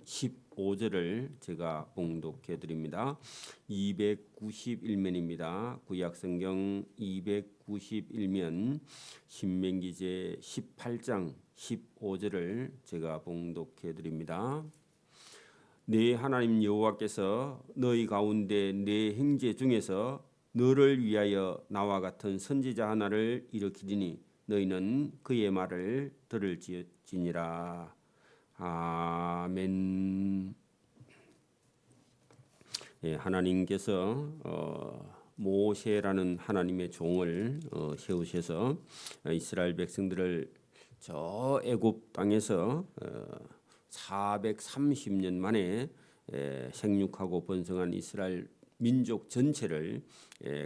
15절을 제가 봉독해 드립니다. 291면입니다. 구약성경 291면 신명기 제 18장 15절을 제가 봉독해 드립니다. 네 하나님 여호와께서 너희 가운데 네 형제 중에서 너를 위하여 나와 같은 선지자 하나를 일으키리니 너희는 그의 말을 들을지니라. 아멘. 예, 하나님께서 모세라는 하나님의 종을 세우셔서 이스라엘 백성들을 저 애굽 땅에서 430년 만에 생육하고 번성한 이스라엘 민족 전체를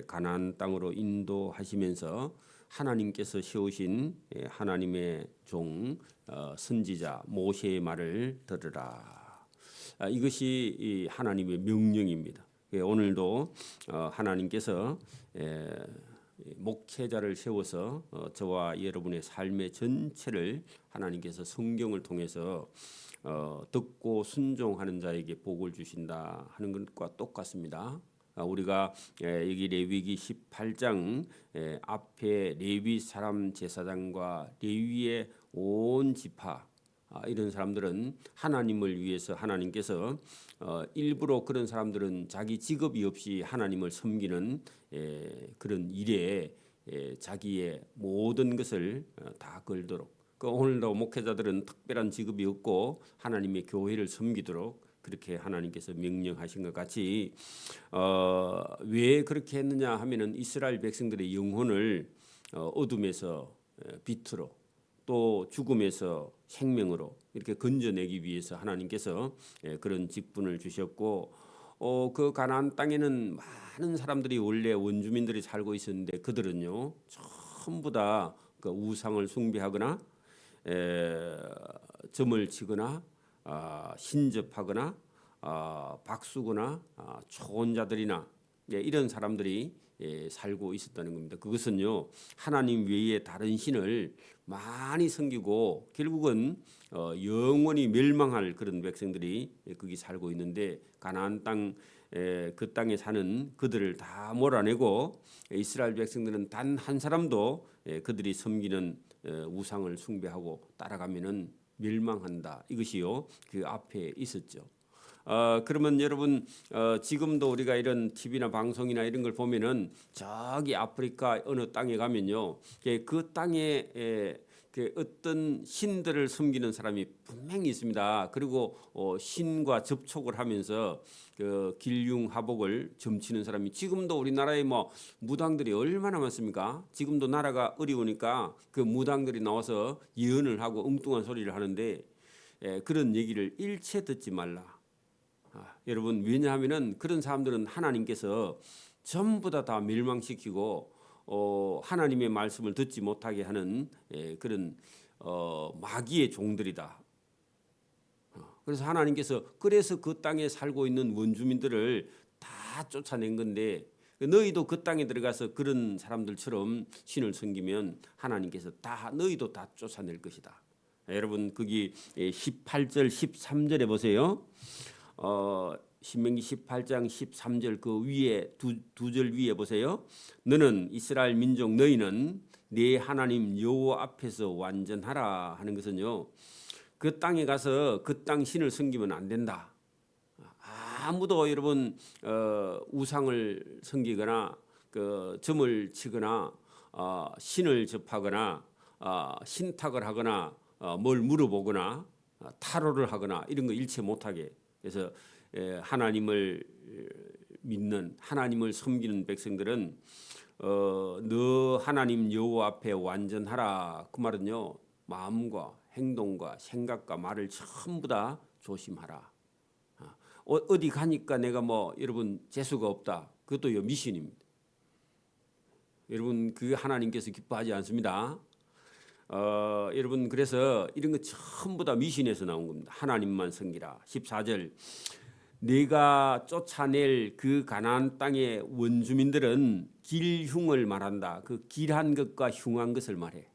가나안 땅으로 인도하시면서 하나님께서 세우신 하나님의 종 선지자 모세의 말을 들으라. 이것이 이 하나님의 명령입니다. 오늘도 하나님께서 목회자를 세워서 저와 여러분의 삶의 전체를 하나님께서 성경을 통해서 듣고 순종하는 자에게 복을 주신다 하는 것과 똑같습니다. 우리가 여기 레위기 18장 앞에 레위 사람 제사장과 레위의 온 지파 이런 사람들은 하나님을 위해서 하나님께서 일부러 그런 사람들은 자기 직업이 없이 하나님을 섬기는 그런 일에 자기의 모든 것을 다 걸도록 오늘도 목회자들은 특별한 직업이 없고 하나님의 교회를 섬기도록 그렇게 하나님께서 명령하신 것 같이 왜 그렇게 했느냐 하면은 이스라엘 백성들의 영혼을 어둠에서 빛으로 또 죽음에서 생명으로 이렇게 건져내기 위해서 하나님께서 그런 직분을 주셨고 그 가나안 땅에는 많은 사람들이 원래 원주민들이 살고 있었는데 그들은요 전부 다 그 우상을 숭배하거나 점을 치거나 신접하거나 박수거나 초혼자들이나 이런 사람들이 살고 있었다는 겁니다. 그것은요 하나님 외에 다른 신을 많이 섬기고 결국은 영원히 멸망할 그런 백성들이 거기 살고 있는데 가나안 땅 그 땅에 사는 그들을 다 몰아내고 이스라엘 백성들은 단 한 사람도 그들이 섬기는 우상을 숭배하고 따라가면은 멸망한다. 이것이요 그 앞에 있었죠. 그러면 여러분 지금도 우리가 이런 TV나 방송이나 이런 걸 보면은 저기 아프리카 어느 땅에 가면요 그 땅에 그 어떤 신들을 섬기는 사람이 분명히 있습니다. 그리고 신과 접촉을 하면서 그 길흉하복을 점치는 사람이 지금도 우리나라에 뭐 무당들이 얼마나 많습니까? 지금도 나라가 어려우니까 그 무당들이 나와서 예언을 하고 엉뚱한 소리를 하는데 그런 얘기를 일체 듣지 말라. 여러분 왜냐하면은 그런 사람들은 하나님께서 전부 다 멸망시키고 하나님의 말씀을 듣지 못하게 하는 그런 마귀의 종들이다. 그래서 하나님께서 그래서 그 땅에 살고 있는 원주민들을 다 쫓아낸 건데 너희도 그 땅에 들어가서 그런 사람들처럼 신을 섬기면 하나님께서 다 너희도 다 쫓아낼 것이다. 여러분 거기 18절 13절에 보세요. 신명기 18장 13절 그 위에 두 절 위에 보세요. 너는 이스라엘 민족 너희는 네 하나님 여호와 앞에서 완전하라 하는 것은요. 그 땅에 가서 그 땅 신을 섬기면 안 된다. 아무도 여러분 우상을 섬기거나 그 점을 치거나 신을 접하거나 신탁을 하거나 뭘 물어보거나 타로를 하거나 이런 거 일체 못하게 그래서 하나님을 믿는 하나님을 섬기는 백성들은 너 하나님 여호와 앞에 완전하라. 그 말은요 마음과 행동과 생각과 말을 전부 다 조심하라. 어디 가니까 내가 뭐 여러분 재수가 없다. 그것도 미신입니다. 여러분 그 하나님께서 기뻐하지 않습니다. 여러분 그래서 이런 거 전부 다 미신에서 나온 겁니다. 하나님만 섬기라. 14절 네가 쫓아낼 그 가나안 땅의 원주민들은 길흉을 말한다. 그 길한 것과 흉한 것을 말해.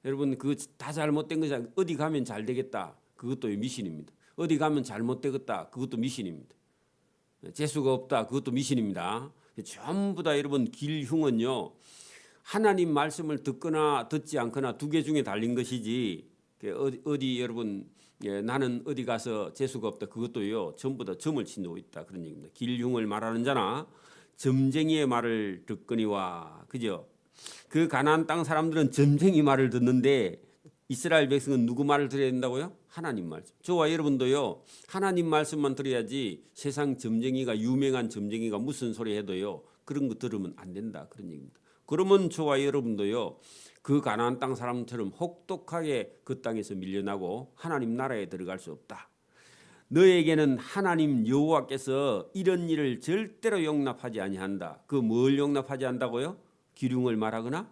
여러분 그 다 잘못된 것이 어디 가면 잘 되겠다. 그것도 미신입니다. 어디 가면 잘못되겠다. 그것도 미신입니다. 재수가 없다. 그것도 미신입니다. 전부 다 여러분 길흉은요. 하나님 말씀을 듣거나 듣지 않거나 두 개 중에 달린 것이지 어디 여러분 나는 어디 가서 재수가 없다. 그것도요. 전부 다 점을 치고 있다. 그런 얘기입니다. 길흉을 말하는 자나 점쟁이의 말을 듣거니와 그죠? 그 가나안 땅 사람들은 점쟁이 말을 듣는데 이스라엘 백성은 누구 말을 들어야 된다고요? 하나님 말씀. 저와 여러분도요. 하나님 말씀만 들어야지 세상 점쟁이가 유명한 점쟁이가 무슨 소리 해도요. 그런 거 들으면 안 된다. 그런 얘기입니다. 그러면 저와 여러분도요. 그 가나안 땅 사람처럼 혹독하게 그 땅에서 밀려나고 하나님 나라에 들어갈 수 없다. 너에게는 하나님 여호와께서 이런 일을 절대로 용납하지 아니한다. 그 뭘 용납하지 않는다고요? 기륭을 말하거나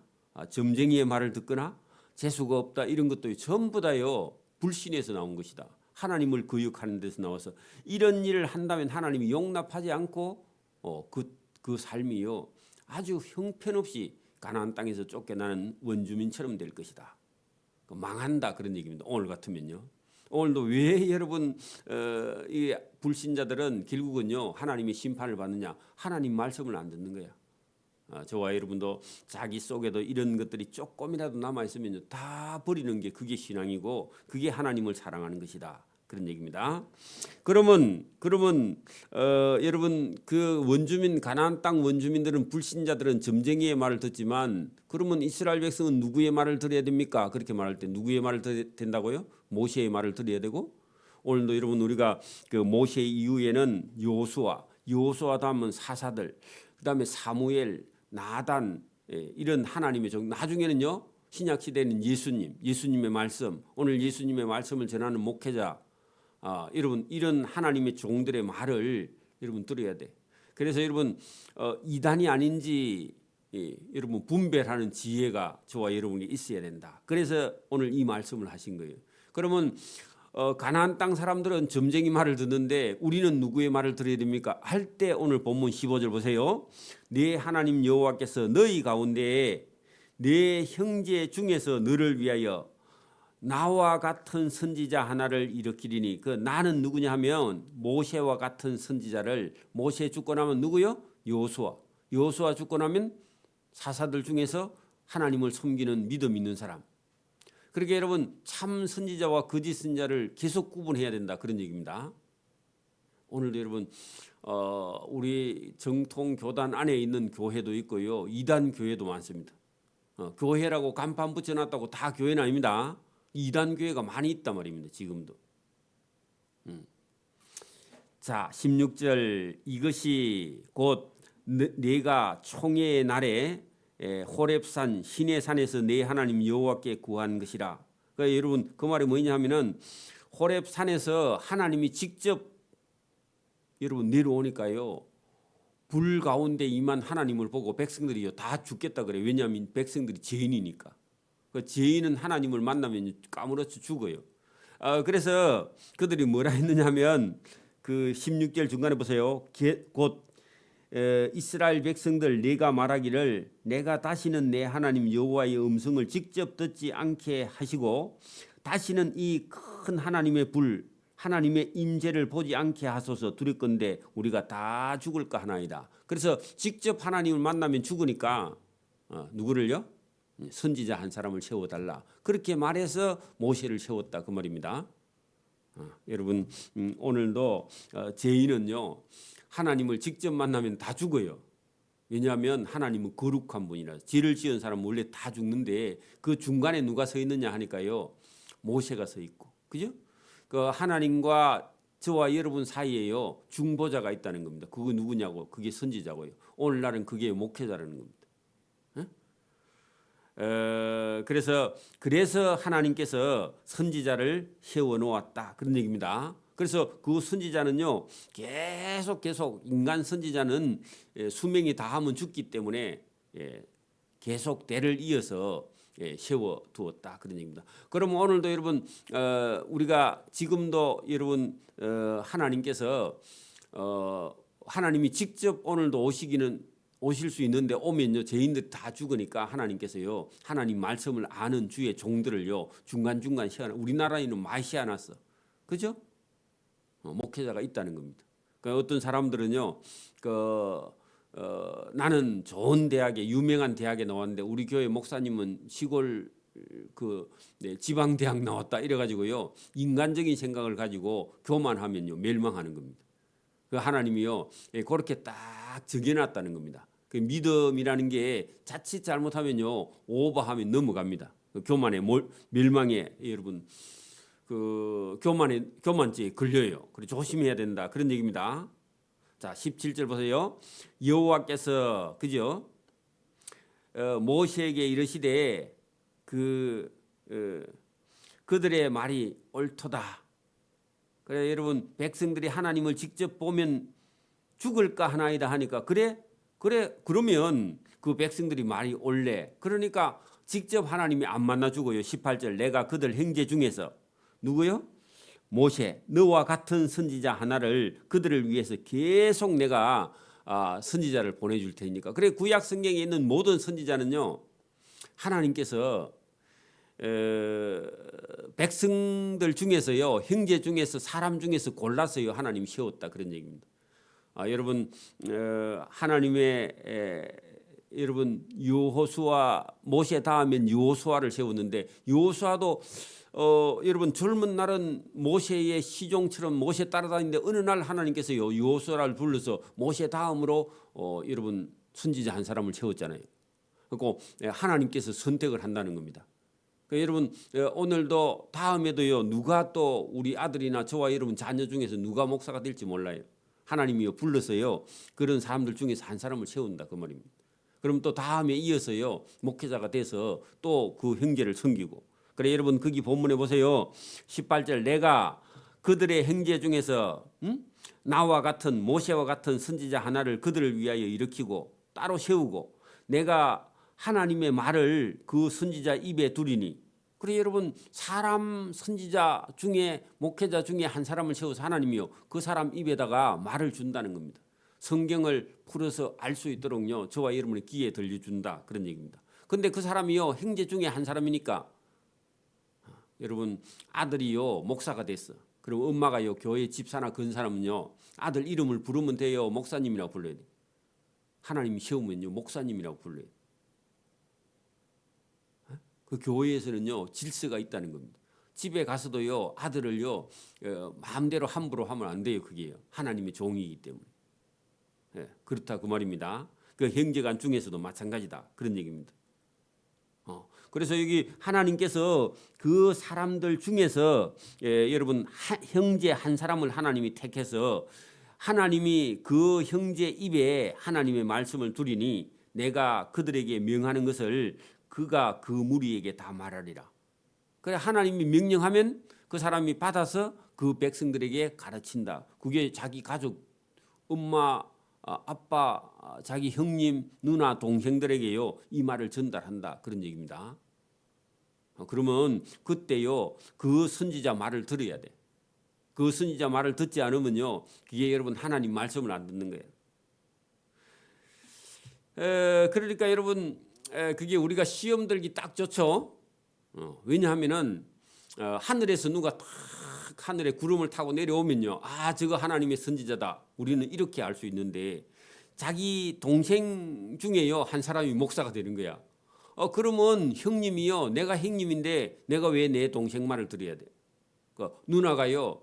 점쟁이의 말을 듣거나 재수가 없다 이런 것도 전부 다요 불신에서 나온 것이다. 하나님을 거역하는 데서 나와서 이런 일을 한다면 하나님이 용납하지 않고 그 삶이요 아주 형편없이 가나안 땅에서 쫓겨나는 원주민처럼 될 것이다. 망한다 그런 얘기입니다. 오늘 같으면요. 오늘도 왜 여러분 이 불신자들은 결국은요 하나님의 심판을 받느냐? 하나님 말씀을 안 듣는 거야. 저와 여러분도 자기 속에도 이런 것들이 조금이라도 남아 있으면 다 버리는 게 그게 신앙이고 그게 하나님을 사랑하는 것이다. 그런 얘기입니다. 그러면 여러분 그 원주민 가나안 땅 원주민들은 불신자들은 점쟁이의 말을 듣지만 그러면 이스라엘 백성은 누구의 말을 들어야 됩니까? 그렇게 말할 때 누구의 말을 들어야 된다고요? 모세의 말을 들어야 되고 오늘도 여러분 우리가 그 모세 이후에는 여호수아 다음은 사사들 그다음에 사무엘 나단 이런 하나님의 종 나중에는요 신약 시대에는 예수님의 말씀 오늘 예수님의 말씀을 전하는 목회자 여러분 이런 하나님의 종들의 말을 여러분 들어야 돼. 그래서 여러분 이단이 아닌지 여러분 분별하는 지혜가 저와 여러분에게 있어야 된다. 그래서 오늘 이 말씀을 하신 거예요. 그러면 가나안 땅 사람들은 점쟁이 말을 듣는데 우리는 누구의 말을 들어야 됩니까? 할 때 오늘 본문 15절 보세요. 네 하나님 여호와께서 너희 가운데에 네 형제 중에서 너를 위하여 나와 같은 선지자 하나를 일으키리니 그 나는 누구냐 하면 모세와 같은 선지자를 모세 죽고 나면 누구요? 여호수아 죽고 나면 사사들 중에서 하나님을 섬기는 믿음 있는 사람. 그렇게 여러분 참 선지자와 거짓 선지자를 계속 구분해야 된다 그런 얘기입니다. 오늘도 여러분 우리 정통 교단 안에 있는 교회도 있고요. 이단 교회도 많습니다. 교회라고 간판 붙여놨다고 다 교회는 아닙니다. 이단 교회가 많이 있단 말입니다. 지금도. 자 16절 이것이 곧 네가 총회의 날에 호렙산 시내산에서 내 하나님 여호와께 구한 것이라. 그러니까 여러분 그 말이 뭐냐면은 호렙산에서 하나님이 직접 여러분 내려오니까요. 불 가운데 임한 하나님을 보고 백성들이요 다 죽겠다 그래. 왜냐하면 백성들이 죄인이니까. 그 죄인은 하나님을 만나면 까무러쳐 죽어요. 그래서 그들이 뭐라 했느냐면 그 16절 중간에 보세요. 곧 이스라엘 백성들 네가 말하기를 내가 다시는 내 하나님 여호와의 음성을 직접 듣지 않게 하시고 다시는 이 큰 하나님의 불 하나님의 임재를 보지 않게 하소서 두렵건대 우리가 다 죽을까 하나이다. 그래서 직접 하나님을 만나면 죽으니까 누구를요? 선지자 한 사람을 세워달라. 그렇게 말해서 모세를 세웠다 그 말입니다. 여러분 오늘도 죄인은요 하나님을 직접 만나면 다 죽어요. 왜냐하면 하나님은 거룩한 분이라 죄를 지은 사람은 원래 다 죽는데 그 중간에 누가 서 있느냐 하니까요 모세가 서 있고 그죠? 그 하나님과 저와 여러분 사이에요 중보자가 있다는 겁니다. 그거 누구냐고 그게 선지자고요. 오늘날은 그게 목회자라는 겁니다. 그래서 하나님께서 선지자를 세워 놓았다 그런 얘기입니다. 그래서 그 선지자는요 계속 인간 선지자는 수명이 다하면 죽기 때문에 계속 대를 이어서 세워 두었다 그런 얘기입니다. 그럼 오늘도 여러분 우리가 지금도 여러분 하나님께서 하나님이 직접 오늘도 오실 수 있는데 오면요 죄인들이 다 죽으니까 하나님께서요 하나님 말씀을 아는 주의 종들을요 중간중간 세워놔. 우리나라에는 많이 세워놨어. 그죠? 목회자가 있다는 겁니다. 그러니까 어떤 사람들은요, 나는 좋은 대학에 유명한 대학에 나왔는데 우리 교회 목사님은 시골 지방 대학 나왔다 이래가지고요 인간적인 생각을 가지고 교만하면요 멸망하는 겁니다. 그 하나님이요 그렇게 딱 정해놨다는 겁니다. 그 믿음이라는 게 자칫 잘못하면요 오버하면 넘어갑니다. 그 교만의 멸망에 여러분 그 교만죄에 걸려요. 그래 조심해야 된다 그런 얘기입니다. 자 17절 보세요. 여호와께서 그죠? 모세에게 이르시되 그들의 말이 옳도다. 그래 여러분 백성들이 하나님을 직접 보면 죽을까 하나이다 하니까 그러면 그 백성들이 말이 옳래. 그러니까 직접 하나님이 안 만나 주고요. 18절 내가 그들 형제 중에서 누구요? 모세 너와 같은 선지자 하나를 그들을 위해서 계속 내가 선지자를 보내줄 테니까. 그래 구약 성경에 있는 모든 선지자는요 하나님께서 백성들 중에서요 형제 중에서 사람 중에서 골라서요 하나님이 세웠다 그런 얘기입니다. 여러분 하나님의 여러분 여호수아 모세 다음엔 여호수아를 세웠는데 여호수아도 여러분 젊은 날은 모세의 시종처럼 모세 따라다니는데 어느 날 하나님께서요 여호수아를 불러서 모세 다음으로 여러분 선지자 한 사람을 세웠잖아요. 그리고 하나님께서 선택을 한다는 겁니다. 그러니까 여러분 오늘도 다음에도요 누가 또 우리 아들이나 저와 여러분 자녀 중에서 누가 목사가 될지 몰라요. 하나님이요 불러서요 그런 사람들 중에서 한 사람을 세운다 그 말입니다. 그럼 또 다음에 이어서요 목회자가 돼서 또 그 형제를 섬기고. 그래 여러분 거기 본문에 보세요. 18절 내가 그들의 형제 중에서 나와 같은 모세와 같은 선지자 하나를 그들을 위하여 일으키고 따로 세우고 내가 하나님의 말을 그 선지자 입에 두리니. 그래 여러분 사람 선지자 중에 목회자 중에 한 사람을 세워서 하나님이요 그 사람 입에다가 말을 준다는 겁니다. 성경을 풀어서 알 수 있도록요 저와 여러분의 귀에 들려준다 그런 얘기입니다. 근데 그 사람이요 형제 중에 한 사람이니까 여러분 아들이요 목사가 됐어. 그럼 엄마가요 교회 집사나 건 사람은요 아들 이름을 부르면 돼요 목사님이라고 불러야 돼. 하나님이 세우면요 목사님이라고 불러요. 그 교회에서는요 질서가 있다는 겁니다. 집에 가서도요 아들을요 마음대로 함부로 하면 안 돼요. 그게요 하나님의 종이기 때문에. 그렇다 그 말입니다. 그 형제간 중에서도 마찬가지다 그런 얘기입니다. 그래서 여기 하나님께서 그 사람들 중에서 여러분 형제 한 사람을 하나님이 택해서 하나님이 그 형제 입에 하나님의 말씀을 두리니 내가 그들에게 명하는 것을 그가 그 무리에게 다 말하리라. 그래 하나님이 명령하면 그 사람이 받아서 그 백성들에게 가르친다. 그게 자기 가족 엄마 아빠 자기 형님 누나 동생들에게요 이 말을 전달한다 그런 얘기입니다. 그러면 그때요 그 선지자 말을 들어야 돼. 그 선지자 말을 듣지 않으면요 그게 여러분 하나님 말씀을 안 듣는 거예요. 그러니까 여러분 그게 우리가 시험 들기 딱 좋죠. 왜냐하면은 하늘에서 누가 탁 하늘에 구름을 타고 내려오면요 저거 하나님의 선지자다 우리는 이렇게 알 수 있는데 자기 동생 중에요 한 사람이 목사가 되는 거야. 그러면 형님이요 내가 형님인데 내가 왜 내 동생 말을 들어야 돼? 누나가요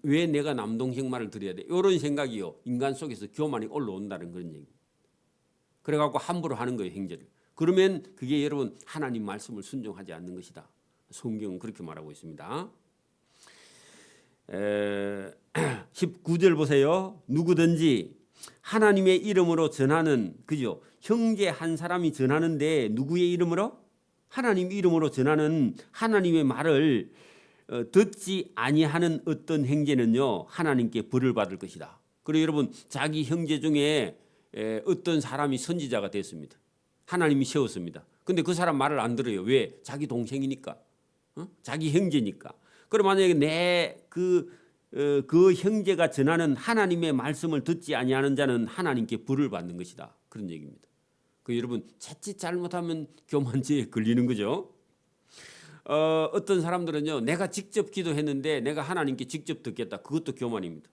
왜 내가 남동생 말을 들어야 돼? 이런 생각이요 인간 속에서 교만이 올라온다는 그런 얘기. 그래갖고 함부로 하는 거예요 형제를. 그러면 그게 여러분 하나님 말씀을 순종하지 않는 것이다. 성경은 그렇게 말하고 있습니다. 19절 보세요. 누구든지 하나님의 이름으로 전하는 그죠? 형제 한 사람이 전하는데 누구의 이름으로? 하나님 이름으로 전하는 하나님의 말을 듣지 아니하는 어떤 형제는요 하나님께 벌을 받을 것이다. 그리고 여러분 자기 형제 중에 어떤 사람이 선지자가 됐습니다. 하나님이 세웠습니다. 근데 그 사람 말을 안 들어요. 왜? 자기 동생이니까. 자기 형제니까. 그럼 만약에 그 형제가 전하는 하나님의 말씀을 듣지 아니하는 자는 하나님께 벌을 받는 것이다. 그런 얘기입니다. 여러분 자칫 잘못하면 교만죄에 걸리는 거죠. 어떤 사람들은요, 내가 직접 기도했는데 내가 하나님께 직접 듣겠다. 그것도 교만입니다.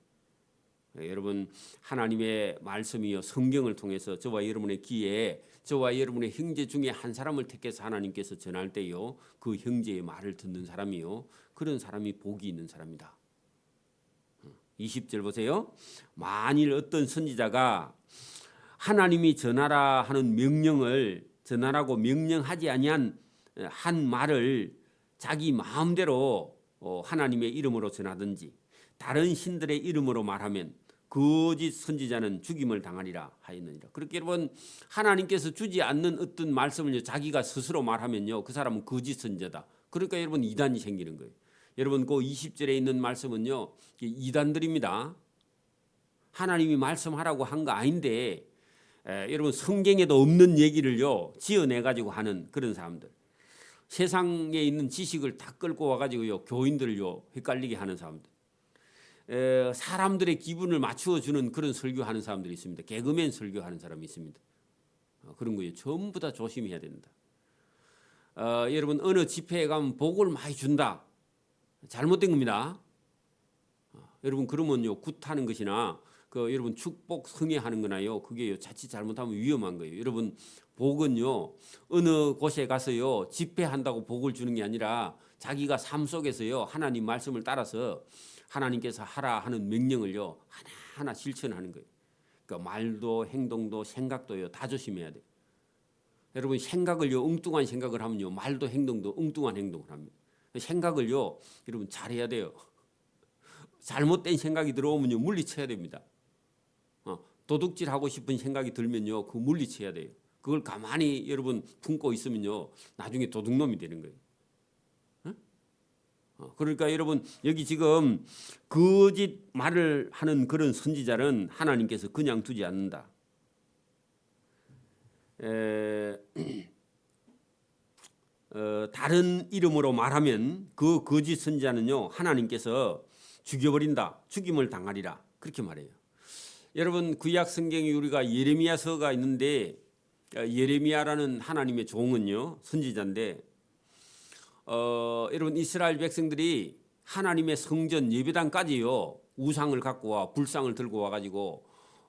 여러분, 하나님의 말씀이요, 성경을 통해서 저와 여러분의 귀에 저와 여러분의 형제 중에 한 사람을 택해서 하나님께서 전할 때요, 그 형제의 말을 듣는 사람이요, 그런 사람이 복이 있는 사람이다. 20절 보세요. 만일 어떤 선지자가 하나님이 전하라 하는 명령을 전하라고 명령하지 아니한 한 말을 자기 마음대로 하나님의 이름으로 전하든지 다른 신들의 이름으로 말하면 거짓 선지자는 죽임을 당하리라 하였느니라. 그렇게 여러분, 하나님께서 주지 않는 어떤 말씀을 자기가 스스로 말하면요, 그 사람은 거짓 선지자다. 그러니까 여러분, 이단이 생기는 거예요. 여러분, 그 20절에 있는 말씀은요, 이단들입니다. 하나님이 말씀하라고 한 거 아닌데 여러분, 성경에도 없는 얘기를요 지어내 가지고 하는 그런 사람들. 세상에 있는 지식을 다 끌고 와가지고요 교인들을요 헷갈리게 하는 사람들. 사람들의 기분을 맞추어 주는 그런 설교하는 사람들이 있습니다. 개그맨 설교하는 사람이 있습니다. 그런 거예요. 전부 다 조심해야 된다. 여러분, 어느 집회에 가면 복을 많이 준다. 잘못된 겁니다. 여러분, 그러면요 굿하는 것이나 여러분 축복 성회하는 거나요, 그게요 자칫 잘못하면 위험한 거예요. 여러분, 복은요 어느 곳에 가서요 집회한다고 복을 주는 게 아니라 자기가 삶 속에서요 하나님 말씀을 따라서 하나님께서 하라 하는 명령을요 하나하나 실천하는 거예요. 그러니까 말도 행동도 생각도요 다 조심해야 돼요. 여러분, 생각을요 엉뚱한 생각을 하면요 말도 행동도 엉뚱한 행동을 합니다. 생각을요 여러분 잘해야 돼요. 잘못된 생각이 들어오면요 물리쳐야 됩니다. 도둑질하고 싶은 생각이 들면요 그 물리쳐야 돼요. 그걸 가만히 여러분 품고 있으면요 나중에 도둑놈이 되는 거예요. 그러니까 여러분, 여기 지금 거짓 말을 하는 그런 선지자는 하나님께서 그냥 두지 않는다. 다른 이름으로 말하면 그 거짓 선지자는요 하나님께서 죽여버린다, 죽임을 당하리라, 그렇게 말해요. 여러분, 구약 성경에 우리가 예레미야서가 있는데 예레미야라는 하나님의 종은요 선지자인데 여러분, 이스라엘 백성들이 하나님의 성전 예배당까지요 우상을 갖고 와 불상을 들고 와가지고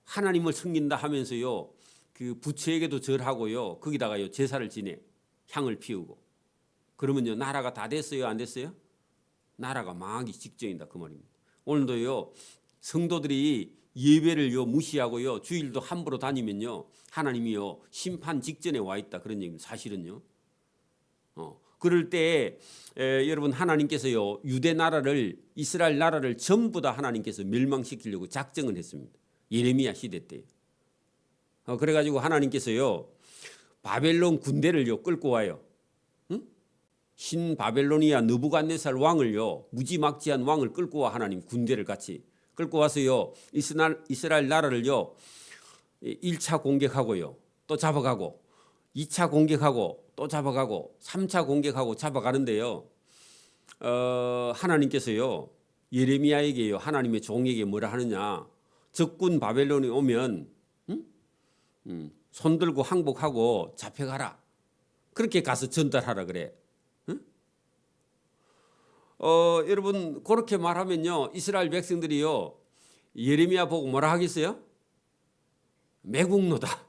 하나님을 섬긴다 하면서요 그 부처에게도 절하고요 거기다가요 제사를 지내 향을 피우고 그러면요 나라가 다 됐어요, 안 됐어요? 나라가 망하기 직전이다, 그 말입니다. 오늘도요 성도들이 예배를요 무시하고요 주일도 함부로 다니면요 하나님이요 심판 직전에 와 있다, 그런 얘기입니다. 사실은요. 그럴 때 여러분, 하나님께서요 유대 나라를, 이스라엘 나라를 전부 다 하나님께서 멸망시키려고 작정을 했습니다. 예레미야 시대 때. 그래가지고 하나님께서요 바벨론 군대를요 끌고 와요. 신 바벨로니아 느부갓네살 왕을요 무지막지한 왕을 끌고 와, 하나님 군대를 같이 끌고 와서요 이스라엘 나라를요 1차 공격하고요 또 잡아가고 2차 공격하고 또 잡아가고 3차 공격하고 잡아가는데요 하나님께서요 예레미야에게요 하나님의 종에게 뭐라 하느냐, 적군 바벨론이 오면 손 들고 항복하고 잡혀가라, 그렇게 가서 전달하라 그래. 여러분, 그렇게 말하면요 이스라엘 백성들이요 예레미야 보고 뭐라 하겠어요? 매국노다.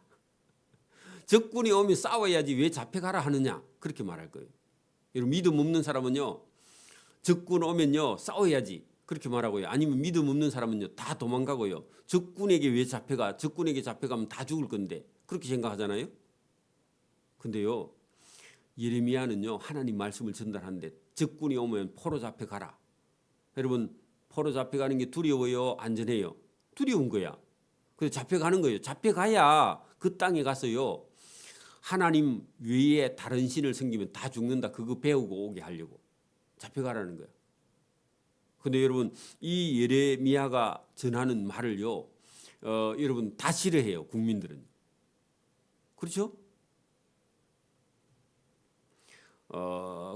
적군이 오면 싸워야지 왜 잡혀가라 하느냐, 그렇게 말할 거예요. 여러분, 믿음 없는 사람은요 적군 오면요 싸워야지 그렇게 말하고요, 아니면 믿음 없는 사람은요 다 도망가고요 적군에게 왜 잡혀가, 적군에게 잡혀가면 다 죽을 건데, 그렇게 생각하잖아요. 근데요 예레미야는요 하나님 말씀을 전달하는데 적군이 오면 포로 잡혀가라. 여러분, 포로 잡혀가는 게 두려워요, 안전해요? 두려운 거야. 그래서 잡혀가는 거예요. 잡혀가야 그 땅에 가서요 하나님 외에 다른 신을 섬기면 다 죽는다, 그거 배우고 오게 하려고 잡혀가라는 거야. 근데 여러분, 이 예레미야가 전하는 말을요 여러분 다 싫어해요, 국민들은. 그렇죠?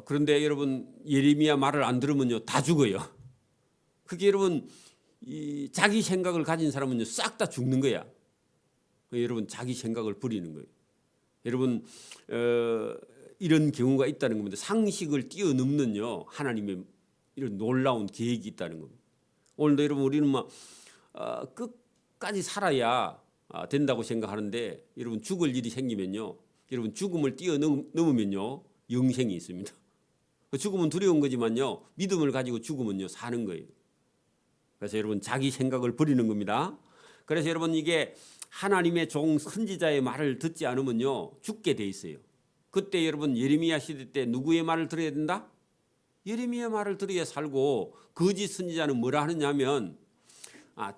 그런데 여러분, 예레미야 말을 안 들으면요 다 죽어요. 그게 여러분, 자기 생각을 가진 사람은요 싹 다 죽는 거야. 여러분, 자기 생각을 부리는 거예요. 여러분, 이런 경우가 있다는 겁니다. 상식을 뛰어넘는요 하나님의 이런 놀라운 계획이 있다는 겁니다. 오늘도 여러분 우리는 막 끝까지 살아야 된다고 생각하는데 여러분 죽을 일이 생기면요 여러분 죽음을 뛰어넘으면요 영생이 있습니다. 죽음은 두려운 거지만요 믿음을 가지고 죽으면요 사는 거예요. 그래서 여러분 자기 생각을 버리는 겁니다. 그래서 여러분 이게 하나님의 종 선지자의 말을 듣지 않으면요 죽게 돼 있어요. 그때 여러분 예레미야 시대 때 누구의 말을 들어야 된다? 예레미야 말을 들어야 살고 거짓 선지자는 뭐라 하느냐면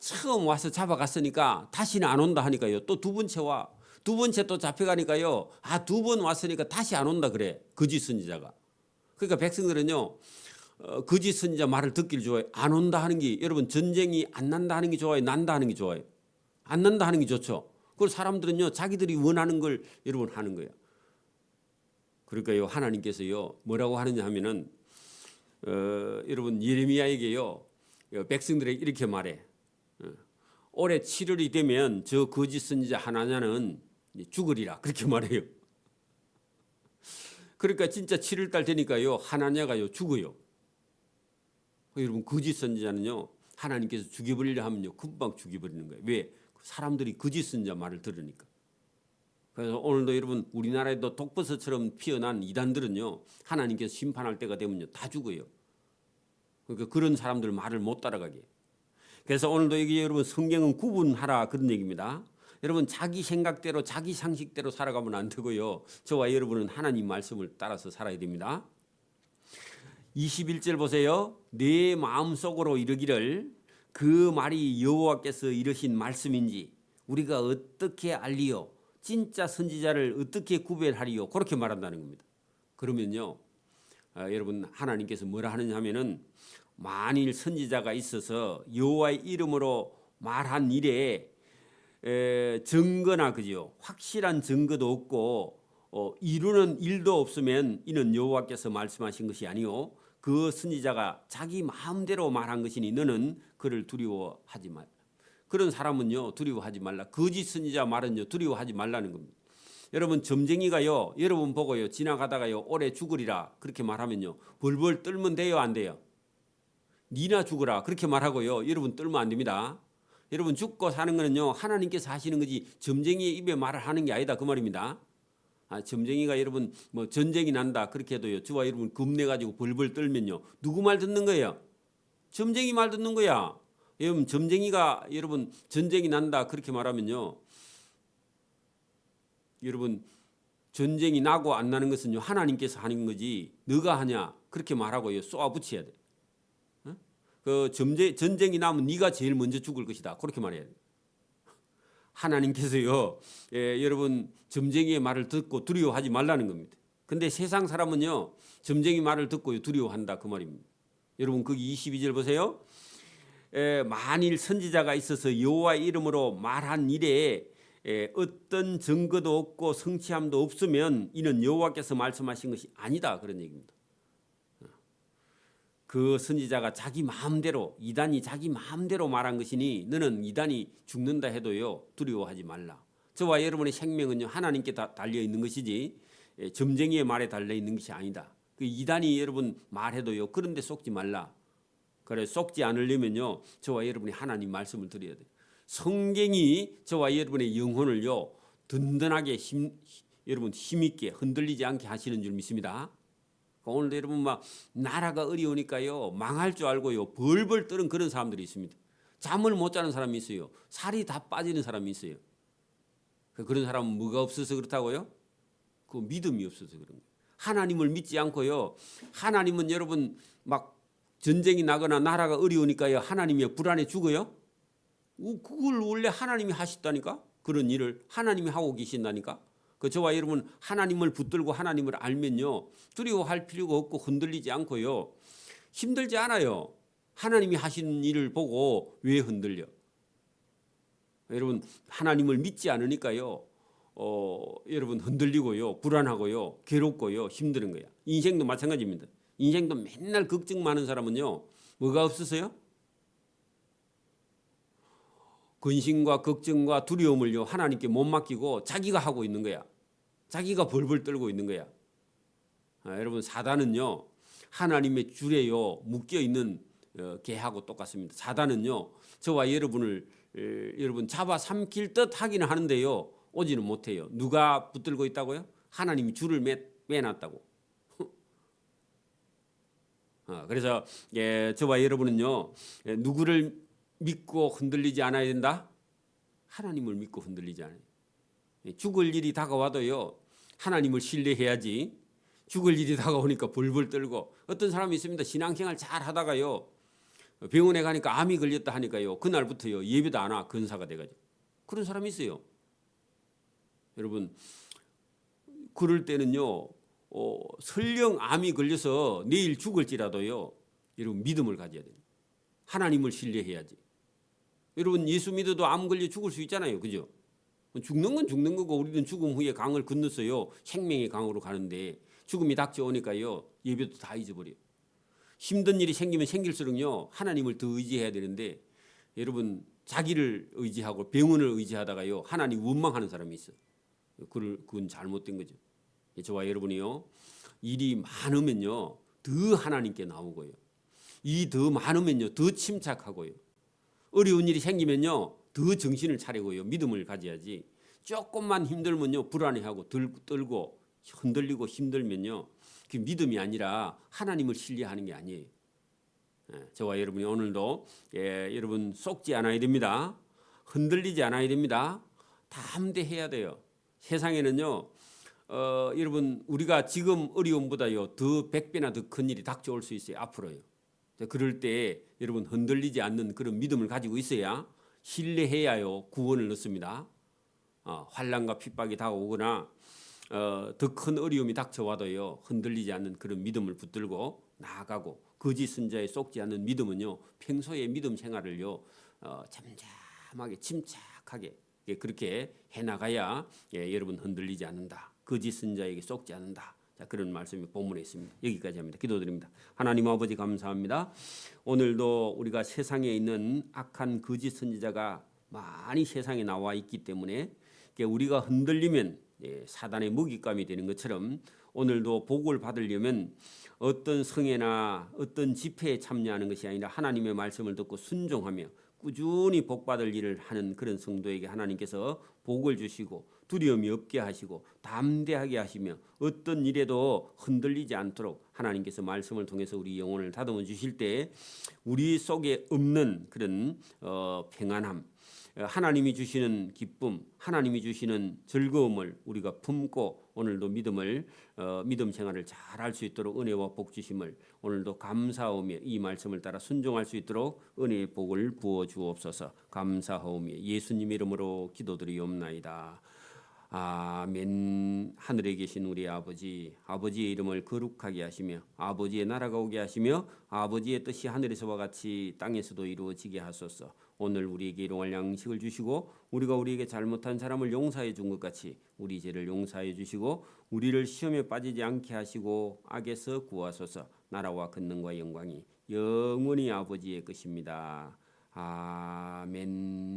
처음 와서 잡아갔으니까 다시는 안 온다 하니까요. 또 두 번째 와. 두 번째 또 잡혀가니까요. 두 번 왔으니까 다시 안 온다 그래. 거짓 선지자가. 그러니까 백성들은요. 거짓 선지자 말을 듣기를 좋아해. 안 온다 하는 게 여러분 전쟁이 안 난다 하는 게 좋아요. 난다 하는 게 좋아요. 안 난다 하는 게 좋죠. 그리고 사람들은요. 자기들이 원하는 걸 여러분 하는 거예요. 그러니까요. 하나님께서요. 뭐라고 하느냐 하면은 여러분 예레미야에게요. 백성들에게 이렇게 말해. 올해 7월이 되면 저 거짓 선지자 하나냐는 죽으리라 그렇게 말해요. 그러니까 진짜 7월달 되니까요 하나냐가요 죽어요. 여러분 거짓 선지자는요 하나님께서 죽여버리려 하면요 금방 죽여버리는 거예요. 왜? 사람들이 거짓 선지자 말을 들으니까. 그래서 오늘도 여러분 우리나라에도 독버섯처럼 피어난 이단들은요 하나님께서 심판할 때가 되면요 다 죽어요. 그러니까 그런 사람들 말을 못 따라가게. 그래서 오늘도 여기 여러분 성경은 구분하라 그런 얘기입니다. 여러분 자기 생각대로 자기 상식대로 살아가면 안 되고요. 저와 여러분은 하나님 말씀을 따라서 살아야 됩니다. 21절 보세요. 내 마음속으로 이르기를 그 말이 여호와께서 이르신 말씀인지 우리가 어떻게 알리요? 진짜 선지자를 어떻게 구별하리요? 그렇게 말한다는 겁니다. 그러면요. 여러분 하나님께서 뭐라 하느냐 하면은 만일 선지자가 있어서 여호와의 이름으로 말한 일에 증거나 그죠 확실한 증거도 없고 이루는 일도 없으면 이는 여호와께서 말씀하신 것이 아니요 그 선지자가 자기 마음대로 말한 것이니 너는 그를 두려워하지 말라. 그런 사람은요 두려워하지 말라. 거짓 선지자 말은요 두려워하지 말라는 겁니다. 여러분 점쟁이가요 여러분 보고요 지나가다가요 올해 죽으리라 그렇게 말하면요 벌벌 떨면 돼요 안 돼요? 니나 죽으라 그렇게 말하고요 여러분 떨면 안 됩니다. 여러분 죽고 사는 거는요 하나님께서 하시는 거지 점쟁이의 입에 말을 하는 게 아니다 그 말입니다. 점쟁이가 여러분 뭐 전쟁이 난다 그렇게 해도요 저와 여러분 겁내가지고 벌벌 떨면요 누구 말 듣는 거예요? 점쟁이 말 듣는 거야. 여러분 점쟁이가 여러분 전쟁이 난다 그렇게 말하면요 여러분 전쟁이 나고 안 나는 것은요 하나님께서 하는 거지 너가 하냐 그렇게 말하고요 쏘아 붙여야 돼. 그 전쟁이 나면 네가 제일 먼저 죽을 것이다 그렇게 말해야 돼. 하나님께서요 여러분 점쟁이의 말을 듣고 두려워하지 말라는 겁니다. 근데 세상 사람은요 점쟁이 말을 듣고 두려워한다 그 말입니다. 여러분 거기 22절 보세요. 만일 선지자가 있어서 여호와의 이름으로 말한 일에 어떤 증거도 없고 성취함도 없으면 이는 여호와께서 말씀하신 것이 아니다 그런 얘기입니다. 그 선지자가 자기 마음대로 이단이 자기 마음대로 말한 것이니 너는 이단이 죽는다 해도요 두려워하지 말라. 저와 여러분의 생명은요 하나님께 달려 있는 것이지 점쟁이의 말에 달려 있는 것이 아니다. 그 이단이 여러분 말해도요 그런데 속지 말라. 그래 속지 않으려면요 저와 여러분이 하나님 말씀을 드려야 돼요. 성경이 저와 여러분의 영혼을요 든든하게 여러분 힘있게 흔들리지 않게 하시는 줄 믿습니다. 오늘도 여러분 막 나라가 어려우니까요 망할 줄 알고요 벌벌 떠는 그런 사람들이 있습니다. 잠을 못 자는 사람이 있어요. 살이 다 빠지는 사람이 있어요. 그런 사람은 뭐가 없어서 그렇다고요? 그 믿음이 없어서 그런 거예요. 하나님을 믿지 않고요 하나님은 여러분 막 전쟁이 나거나 나라가 어려우니까요 하나님이 불안해 죽어요? 그걸 원래 하나님이 하셨다니까. 그런 일을 하나님이 하고 계신다니까. 그 저와 여러분 하나님을 붙들고 하나님을 알면요 두려워할 필요가 없고 흔들리지 않고요 힘들지 않아요. 하나님이 하신 일을 보고 왜 흔들려? 여러분 하나님을 믿지 않으니까요 여러분 흔들리고요 불안하고요 괴롭고요 힘드는 거야. 인생도 마찬가지입니다. 인생도 맨날 걱정 많은 사람은요 뭐가 없으세요? 근심과 걱정과 두려움을요 하나님께 못 맡기고 자기가 하고 있는 거야. 자기가 벌벌 떨고 있는 거야. 여러분 사단은요 하나님의 줄에요 묶여 있는 개하고 똑같습니다. 사단은요 저와 여러분을 여러분 잡아 삼킬 듯 하기는 하는데요 오지는 못해요. 누가 붙들고 있다고요? 하나님이 줄을 매놨다고. 그래서 저와 여러분은요 누구를 믿고 흔들리지 않아야 된다? 하나님을 믿고 흔들리지 않아요. 죽을 일이 다가와도요 하나님을 신뢰해야지. 죽을 일이 다가오니까 벌벌 떨고 어떤 사람이 있습니다. 신앙생활 잘 하다가요 병원에 가니까 암이 걸렸다 하니까요 그날부터요 예배도 안 와. 근사가 돼가지고 그런 사람이 있어요. 여러분 그럴 때는요 설령 암이 걸려서 내일 죽을지라도요 여러분 믿음을 가져야 돼요. 하나님을 신뢰해야지. 여러분 예수 믿어도 암 걸려 죽을 수 있잖아요. 그죠? 죽는 건 죽는 거고 우리는 죽음 후에 강을 건넜어요. 생명의 강으로 가는데 죽음이 닥쳐오니까요 예배도 다 잊어버려요. 힘든 일이 생기면 생길수록요 하나님을 더 의지해야 되는데 여러분 자기를 의지하고 병원을 의지하다가요 하나님 원망하는 사람이 있어요. 그건 잘못된 거죠. 저와 여러분이요 일이 많으면요 더 하나님께 나오고요. 이 더 많으면요 더 침착하고요. 어려운 일이 생기면요 더 정신을 차리고요 믿음을 가져야지. 조금만 힘들면요 불안해하고 떨고 흔들리고 힘들면요 그 믿음이 아니라 하나님을 신뢰하는 게 아니에요. 저와 여러분이 오늘도 여러분 속지 않아야 됩니다. 흔들리지 않아야 됩니다. 담대해야 돼요. 세상에는요 여러분 우리가 지금 어려움보다요 더 100배나 더 큰 일이 닥쳐올 수 있어요. 앞으로요. 그럴 때 여러분 흔들리지 않는 그런 믿음을 가지고 있어야 신뢰해야요 구원을 얻습니다. 환난과 핍박이 다가오거나 더 큰 어려움이 닥쳐와도요 흔들리지 않는 그런 믿음을 붙들고 나아가고 거짓 선자에 속지 않는 믿음은요 평소의 믿음 생활을요 잠잠하게 침착하게 그렇게 해나가야 여러분 흔들리지 않는다. 거짓 선자에게 속지 않는다. 자, 그런 말씀이 본문에 있습니다. 여기까지 합니다. 기도드립니다. 하나님 아버지 감사합니다. 오늘도 우리가 세상에 있는 악한 거짓 선지자가 많이 세상에 나와 있기 때문에 우리가 흔들리면 사단의 먹잇감이 되는 것처럼 오늘도 복을 받으려면 어떤 성회나 어떤 집회에 참여하는 것이 아니라 하나님의 말씀을 듣고 순종하며 꾸준히 복받을 일을 하는 그런 성도에게 하나님께서 복을 주시고 두려움이 없게 하시고 담대하게 하시며 어떤 일에도 흔들리지 않도록 하나님께서 말씀을 통해서 우리 영혼을 다듬어 주실 때 우리 속에 없는 그런 평안함, 하나님이 주시는 기쁨, 하나님이 주시는 즐거움을 우리가 품고 오늘도 믿음 생활을 잘 할 수 있도록 은혜와 복 주심을 오늘도 감사하오며 이 말씀을 따라 순종할 수 있도록 은혜의 복을 부어 주옵소서. 감사하오며 예수님 이름으로 기도드리옵나이다. 아멘. 하늘에 계신 우리 아버지, 아버지의 이름을 거룩하게 하시며 아버지의 나라가 오게 하시며 아버지의 뜻이 하늘에서와 같이 땅에서도 이루어지게 하소서. 오늘 우리에게 일용할 양식을 주시고 우리가 우리에게 잘못한 사람을 용서해 준 것 같이 우리 죄를 용서해 주시고 우리를 시험에 빠지지 않게 하시고 악에서 구하소서. 나라와 권능과 영광이 영원히 아버지의 것입니다. 아멘.